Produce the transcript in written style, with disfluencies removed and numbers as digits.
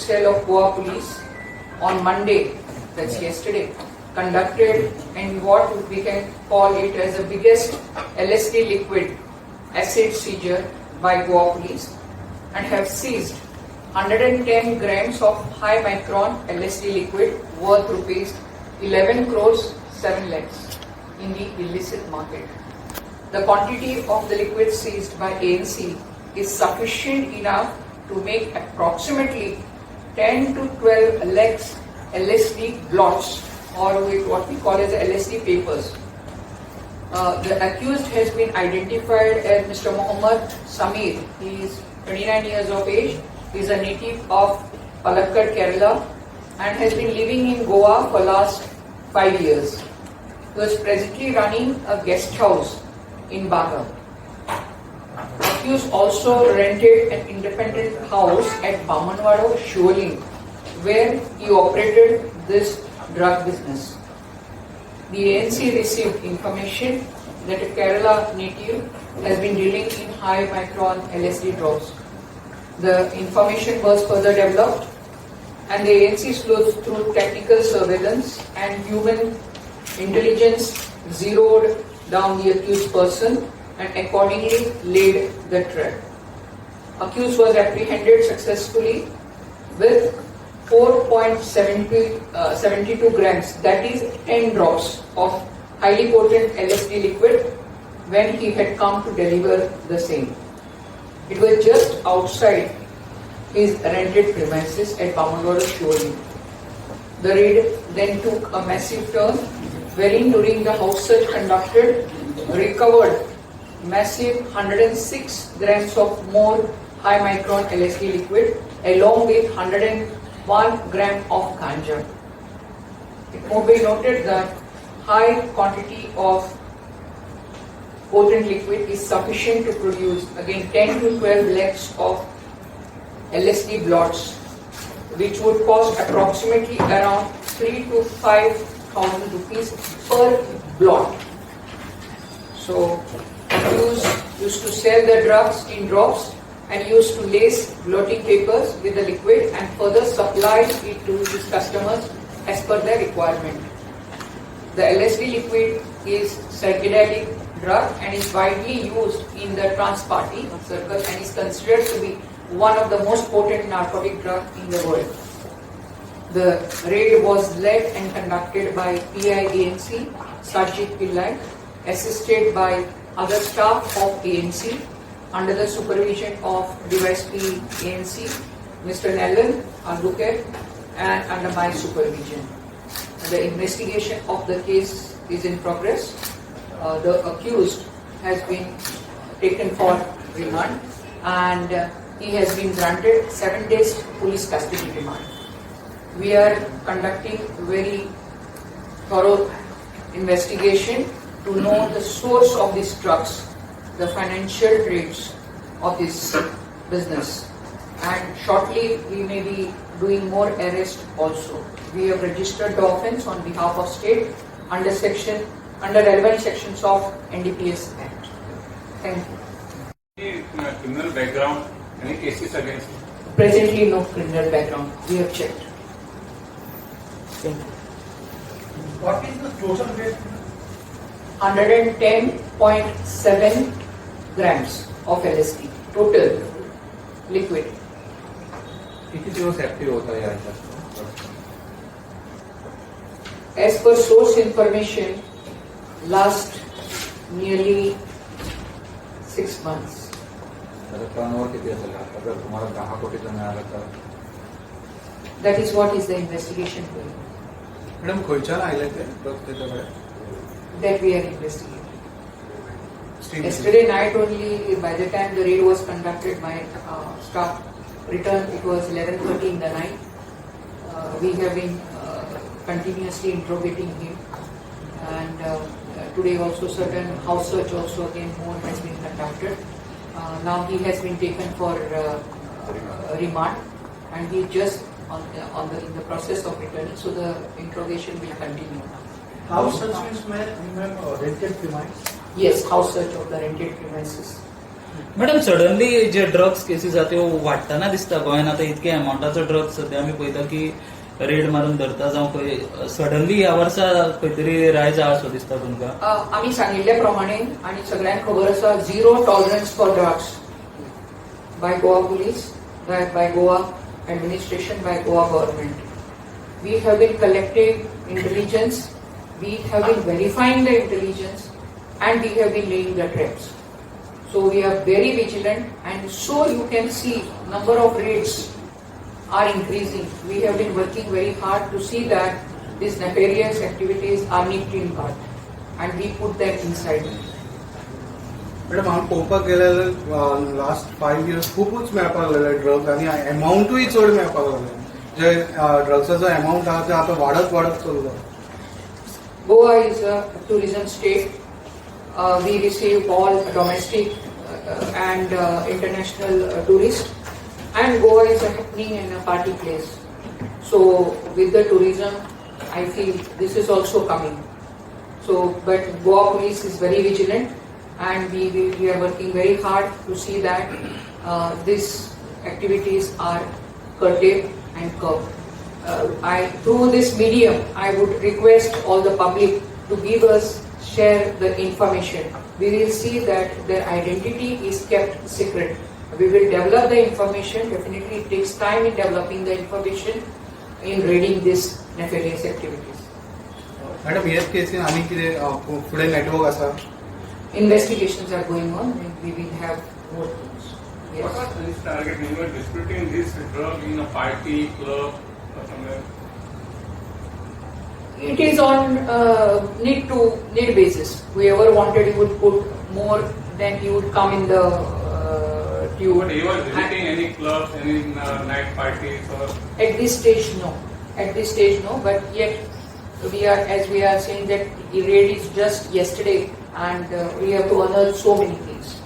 Cell of Goa Police on Monday, that's yesterday, conducted in what we can call it as the biggest LSD liquid acid seizure by Goa Police, and have seized 110 grams of high micron LSD liquid worth rupees 11 crores 7 lakhs in the illicit market. The quantity of the liquid seized by ANC is sufficient enough to make approximately 10 to 12 lakhs LSD blots, or with what we call as LSD papers. The accused has been identified as Mr. Mohammad Samir. He is 29 years of age. He is a native of Palakkad, Kerala, and has been living in Goa for last 5 years. He was presently running a guest house in Baga. Accused also rented an independent house at Bamanwada, Siolim, where he operated this drug business. The ANC received information that a Kerala native has been dealing in high micron LSD drops. The information was further developed, and the ANC sleuths through technical surveillance and human intelligence zeroed down the accused person and accordingly laid the trap. Accused was apprehended successfully with 4.72 grams, that is 10 drops of highly potent LSD liquid when he had come to deliver the same. It was just outside his rented premises at Bamanwada, Siolim. The raid then took a massive turn, wherein during the house search conducted, recovered massive 106 grams of more high micron LSD liquid along with 101 gram of ganja. It may be noted that high quantity of potent liquid is sufficient to produce again 10 to 12 lakhs of LSD blots, which would cost approximately around 3 to 5,000 rupees per blot. So, accused used to sell the drugs in drops and used to lace blotting papers with the liquid and further supply it to his customers as per their requirement. The LSD liquid is psychedelic drug and is widely used in the trans-party circle and is considered to be one of the most potent narcotic drugs in the world. The raid was led and conducted by PI ANC Sajid Pillai, assisted by other staff of ANC under the supervision of DYSP ANC, Mr. Nellan Advocate, and under my supervision. The investigation of the case is in progress. The accused has been taken for remand and he has been granted 7 days police custody remand. We are conducting very thorough investigation to know the source of these drugs, the financial traits of this business, and shortly we may be doing more arrests also. We have registered the offence on behalf of state under relevant sections of NDPS Act. Thank you. Any criminal background, any cases against him? Presently no criminal background. We have checked. Thank you. What is the total weight? 110.7 grams of LSD total liquid. किती दिवस active होता याच्यात? As per source information, last nearly 6 months. त्याचा turnover किती असेल? आता जर तुम्हाला 10 कोटीचं मिळालं तर? That is what is the investigation going. Madam खयच्यान आयले ते त्याच्याकडे? That we are investigating. Yesterday night only, by the time the raid was conducted, my staff returned. It was 11:30 in the night. We have been continuously interrogating him, and today also certain house search also again more has been conducted. Now he has been taken for remand, and he just in the process of returning. So the interrogation will continue. House search means rented premises? Yes, house search of the rented premises. Madam suddenly J drugs cases आहा त्यो वाडटाना दिसता गोंयान आता इतके अमाउंटाचो drugs सध्या आमी पळयता की रेड मारून धरता जावं खंय सडनली ह्या वर्सा खंय तरी रायज आहा असो दिसता तुमकां. आम्ही सांगिल्ल्या प्रमाणे आणि सगळ्यांक खबर आसा zero tolerance for drugs by Goa police, by Goa administration, by Goa government. We have been collecting intelligence, we have been verifying the intelligence, and we have been laying the traps. So we are very vigilant, and so you can see number of raids are increasing. We have been working very hard to see that these nefarious activities are nipped in bud, and we put them inside. Madam हांव पळोवपाक गेल्यार last 5 years खूपच मेळपाक लागले drugs आनी एमाउंटूय चड मेळपाक लागले. जे ड्रग्साचो एमाउंट आहा ते आतां वाडत चल्लो. Goa is a tourism state. We receive all domestic and international tourists, and Goa is a happening and a party place. So with the tourism, I feel this is also coming. So, but Goa police is very vigilant, and we are working very hard to see that these activities are curtailed and curbed. Through this medium, I would request all the public to share the information. We will see that their identity is kept secret. We will develop the information. Definitely it takes time in developing the information in reading these nefarious activities. Madam ह्याच casein आनी कितें फुडें network आसा? Investigations are going on, and we will have more things. What Yes. was this target? You were distributing this drug in a party, club, or somewhere? It is on need basis. Whoever wanted, he would put more, then he would come in the tube. But you were visiting any clubs, any night parties, or At this stage, no. At this stage, no. But yet, we are saying that the raid is just yesterday, and we have to unearth so many things.